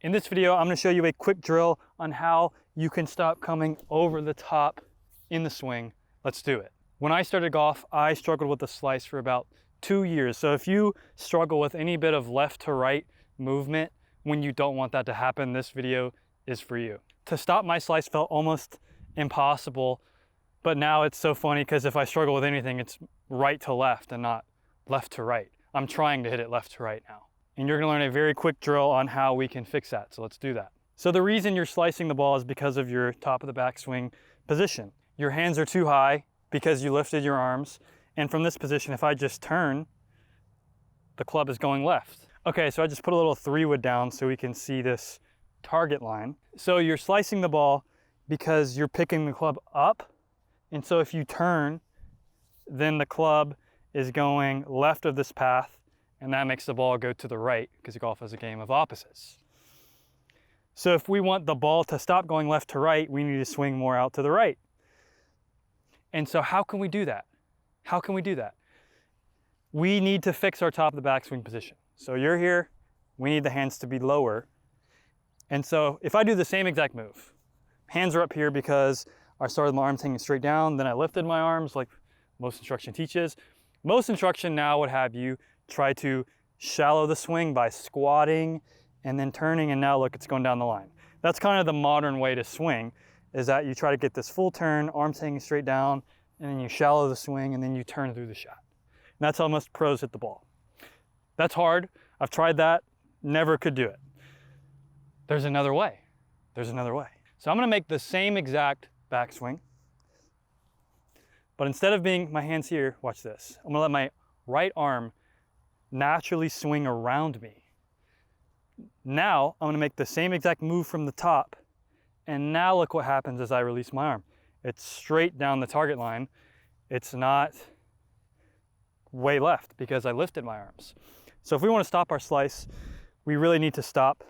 In this video, I'm going to show you a quick drill on how you can stop coming over the top in the swing. Let's do it. When I started golf, I struggled with the slice for about 2 years. So if you struggle with any bit of left to right movement when you don't want that to happen, this video is for you. To stop my slice felt almost impossible, but now it's so funny because if I struggle with anything, it's right to left and not left to right. I'm trying to hit it left to right now. And you're gonna learn a very quick drill on how we can fix that. So let's do that. So the reason you're slicing the ball is because of your top of the backswing position. Your hands are too high because you lifted your arms. And from this position, if I just turn, the club is going left. Okay, so I just put a little 3-wood down so we can see this target line. So you're slicing the ball because you're picking the club up. And so if you turn, then the club is going left of this path, and that makes the ball go to the right because golf is a game of opposites. So if we want the ball to stop going left to right, we need to swing more out to the right. And so how can we do that? How can we do that? We need to fix our top of the backswing position. So you're here, we need the hands to be lower. And so if I do the same exact move, hands are up here because I started my arms hanging straight down, then I lifted my arms like most instruction teaches. Most instruction now would have you try to shallow the swing by squatting and then turning, and now look, it's going down the line. That's kind of the modern way to swing, is that you try to get this full turn, arms hanging straight down, and then you shallow the swing, and then you turn through the shot. And that's how most pros hit the ball. That's hard. I've tried that, never could do it. There's another way. There's another way. So I'm gonna make the same exact backswing, but instead of being my hands here, watch this. I'm gonna let my right arm naturally swing around me. Now I'm gonna make the same exact move from the top, and now look what happens as I release my arm. It's straight down the target line. It's not way left because I lifted my arms. So if we want to stop our slice, we really need to stop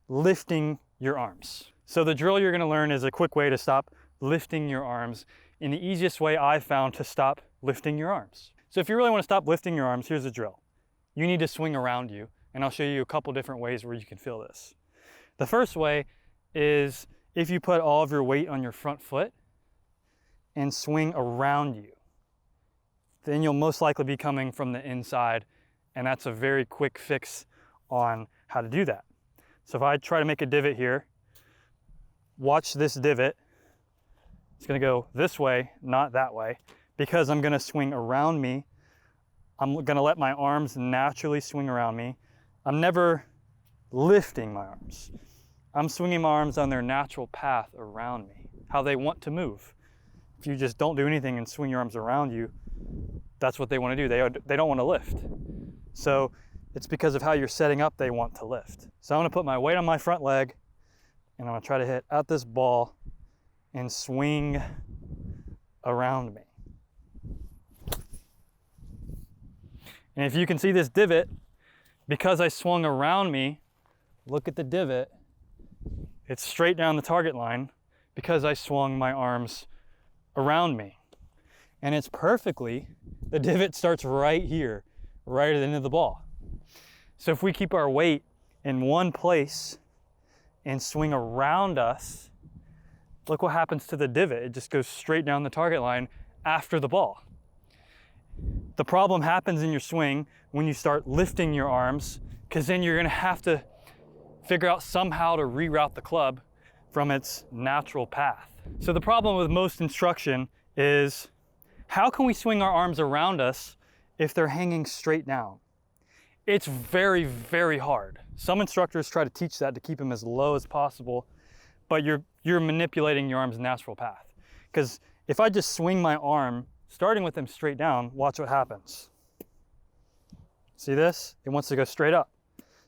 lifting your arms. So the drill you're gonna learn is a quick way to stop lifting your arms, and the easiest way I've found to stop lifting your arms. So if you really want to stop lifting your arms, here's the drill. You need to swing around you, and I'll show you a couple different ways where you can feel this. The first way is if you put all of your weight on your front foot and swing around you, then you'll most likely be coming from the inside, and that's a very quick fix on how to do that. So if I try to make a divot here, watch this divot. It's gonna go this way, not that way, because I'm gonna swing around me. I'm gonna let my arms naturally swing around me. I'm never lifting my arms. I'm swinging my arms on their natural path around me, how they want to move. If you just don't do anything and swing your arms around you, that's what they wanna do. They don't wanna lift. So it's because of how you're setting up, they want to lift. So I'm gonna put my weight on my front leg, and I'm gonna try to hit at this ball and swing around me. And if you can see this divot, because I swung around me, look at the divot, it's straight down the target line because I swung my arms around me. And it's perfectly, the divot starts right here, right at the end of the ball. So if we keep our weight in one place and swing around us, look what happens to the divot. It just goes straight down the target line after the ball. The problem happens in your swing when you start lifting your arms, because then you're gonna have to figure out somehow to reroute the club from its natural path. So the problem with most instruction is, how can we swing our arms around us if they're hanging straight down? It's very, very hard. Some instructors try to teach that to keep them as low as possible, but you're manipulating your arm's natural path. Because if I just swing my arm, starting with them straight down, watch what happens. See this? It wants to go straight up.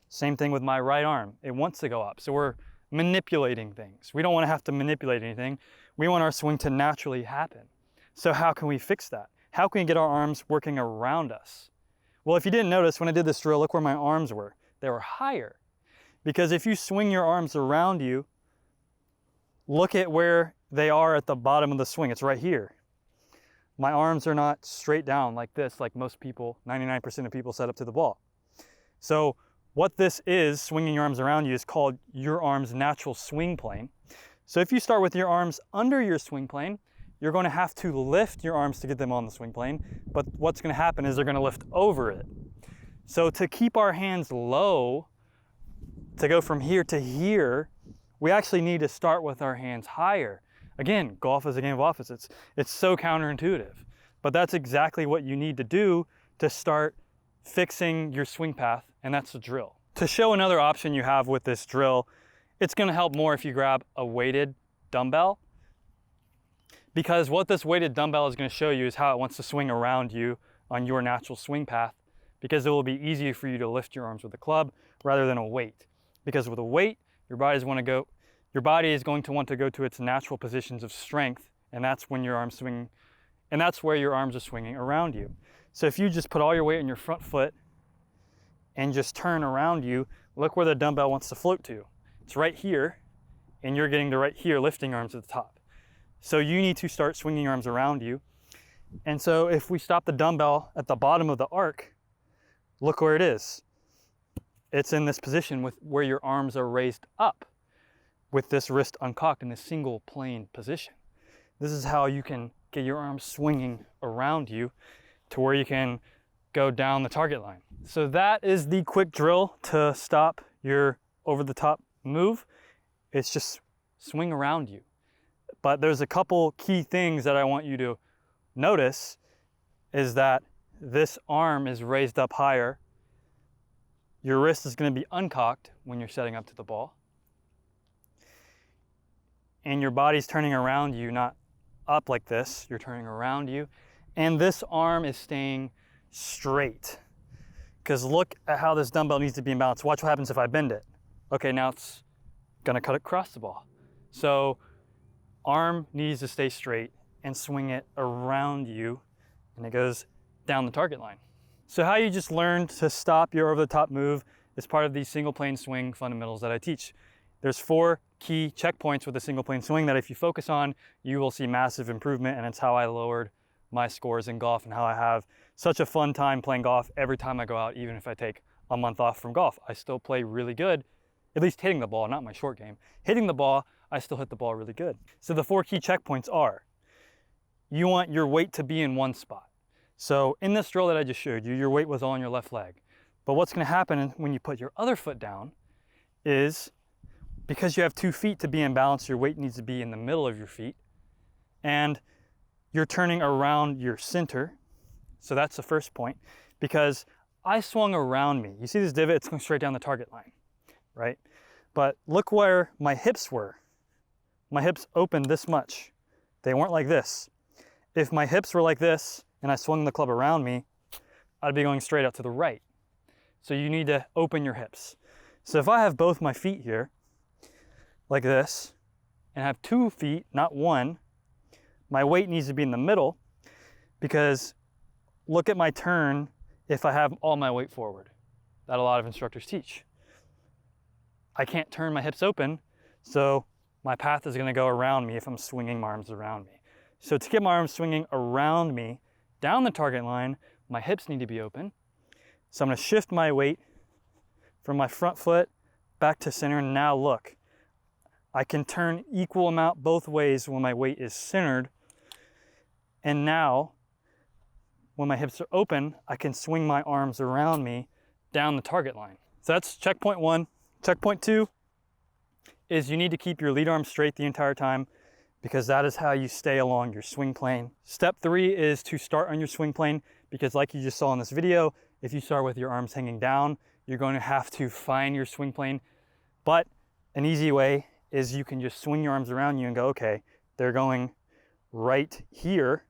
Same thing with my right arm. It wants to go up. So we're manipulating things. We don't want to have to manipulate anything. We want our swing to naturally happen. So how can we fix that? How can we get our arms working around us? Well, if you didn't notice, when I did this drill, look where my arms were. They were higher. Because if you swing your arms around you, look at where they are at the bottom of the swing. It's right here. My arms are not straight down like this, like most people, 99% of people set up to the ball. So What this is, swinging your arms around you, is called your arm's natural swing plane. So if you start with your arms under your swing plane, you're going to have to lift your arms to get them on the swing plane, but what's going to happen is they're going to lift over it. So to keep our hands low, to go from here to here, we actually need to start with our hands higher. Again, golf is a game of opposites. It's so counterintuitive, but that's exactly what you need to do to start fixing your swing path, and that's the drill. To show another option you have with this drill, it's going to help more if you grab a weighted dumbbell, because what this weighted dumbbell is going to show you is how it wants to swing around you on your natural swing path, because it will be easier for you to lift your arms with a club rather than a weight. Because with a weight, your body is going to want to go to its natural positions of strength, and that's when your arms swing, and that's where your arms are swinging around you. So if you just put all your weight on your front foot and just turn around you, look where the dumbbell wants to float to. It's right here, and you're getting to right here, lifting arms at the top. So you need to start swinging your arms around you. And so if we stop the dumbbell at the bottom of the arc, look where it is. It's in this position with where your arms are raised up with this wrist uncocked in this single plane position. This is how you can get your arms swinging around you to where you can go down the target line. So that is the quick drill to stop your over the top move. It's just swing around you. But there's a couple key things that I want you to notice, is that this arm is raised up higher. Your wrist is going to be uncocked when you're setting up to the ball. And your body's turning around you, not up like this. You're turning around you. And this arm is staying straight. Because look at how this dumbbell needs to be in balance. Watch what happens if I bend it. Okay, now it's going to cut across the ball. So arm needs to stay straight and swing it around you, and it goes down the target line. So how you just learned to stop your over-the-top move is part of these single plane swing fundamentals that I teach. There's 4 key checkpoints with a single plane swing that if you focus on, you will see massive improvement, and it's how I lowered my scores in golf and how I have such a fun time playing golf every time I go out. Even if I take a month off from golf, I still play really good, at least hitting the ball, not my short game. Hitting the ball, I still hit the ball really good. So the 4 key checkpoints are, you want your weight to be in one spot. So in this drill that I just showed you, your weight was all on your left leg. But what's going to happen when you put your other foot down is, because you have 2 feet to be in balance, your weight needs to be in the middle of your feet. And you're turning around your center. So that's the first point, because I swung around me. You see this divot? It's going straight down the target line, right? But look where my hips were. My hips opened this much. They weren't like this. If my hips were like this and I swung the club around me, I'd be going straight out to the right. So you need to open your hips. So if I have both my feet here, like this, and have 2 feet, not 1, my weight needs to be in the middle, because look at my turn if I have all my weight forward. That a lot of instructors teach. I can't turn my hips open, so my path is going to go around me if I'm swinging my arms around me. So to get my arms swinging around me down the target line, my hips need to be open. So I'm going to shift my weight from my front foot back to center. And now look, I can turn equal amount both ways when my weight is centered. And now, when my hips are open, I can swing my arms around me down the target line. So that's checkpoint 1. Checkpoint 2 is you need to keep your lead arm straight the entire time, because that is how you stay along your swing plane. Step 3 is to start on your swing plane, because like you just saw in this video, if you start with your arms hanging down, you're going to have to find your swing plane. But an easy way is you can just swing your arms around you and go, okay, they're going right here,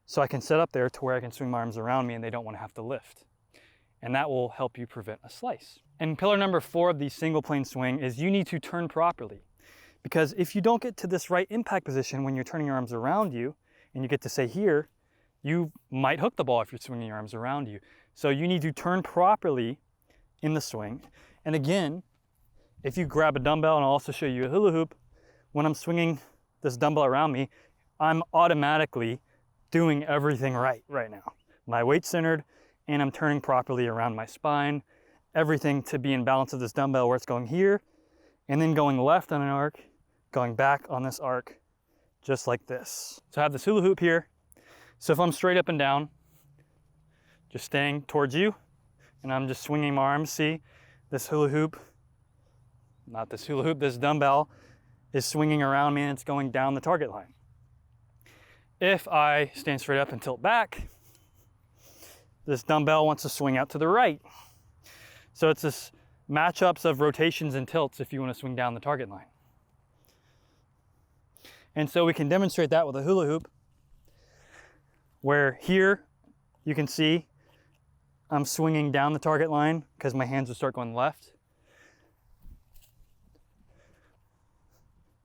so I can set up there to where I can swing my arms around me and they don't want to have to lift. And that will help you prevent a slice. And pillar number 4 of the single plane swing is you need to turn properly. Because if you don't get to this right impact position when you're turning your arms around you, and you get to say here, you might hook the ball if you're swinging your arms around you. So you need to turn properly in the swing. And again, if you grab a dumbbell, and I'll also show you a hula hoop, when I'm swinging this dumbbell around me, I'm automatically doing everything right now. My weight's centered, and I'm turning properly around my spine, everything to be in balance of this dumbbell, where it's going here and then going left on an arc, going back on this arc, just like this. So I have this hula hoop here. So if I'm straight up and down, just staying towards you, and I'm just swinging my arms, see this hula hoop, not this hula hoop, this dumbbell is swinging around me and it's going down the target line. If I stand straight up and tilt back, this dumbbell wants to swing out to the right. So it's this matchups of rotations and tilts if you want to swing down the target line. And so we can demonstrate that with a hula hoop, where here you can see I'm swinging down the target line because my hands will start going left.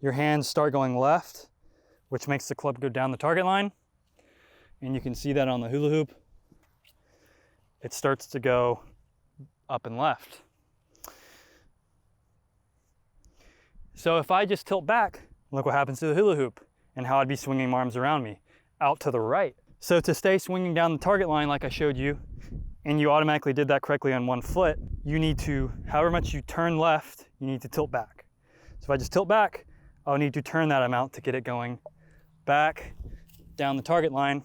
Your hands start going left, which makes the club go down the target line. And you can see that on the hula hoop. It starts to go up and left. So if I just tilt back, look what happens to the hula hoop and how I'd be swinging my arms around me, out to the right. So to stay swinging down the target line like I showed you, and you automatically did that correctly on one foot, you need to, however much you turn left, you need to tilt back. So if I just tilt back, I'll need to turn that amount to get it going back down the target line.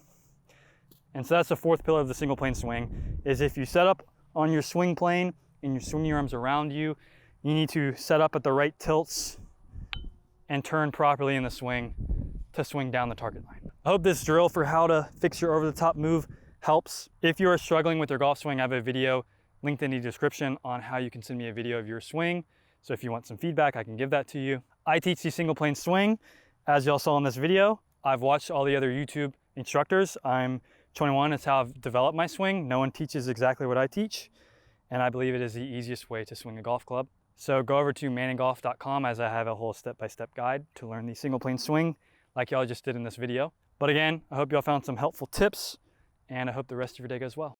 And so that's the fourth pillar of the single plane swing, is if you set up on your swing plane and you swing your arms around you, you need to set up at the right tilts and turn properly in the swing to swing down the target line. I hope this drill for how to fix your over the top move helps. If you are struggling with your golf swing, I have a video linked in the description on how you can send me a video of your swing. So if you want some feedback, I can give that to you. I teach the single plane swing. As y'all saw in this video, I've watched all the other YouTube instructors. I'm 21, it's how I've developed my swing. No one teaches exactly what I teach, and I believe it is the easiest way to swing a golf club. So go over to ManningGolf.com, as I have a whole step-by-step guide to learn the single plane swing like y'all just did in this video. But again, I hope y'all found some helpful tips, and I hope the rest of your day goes well.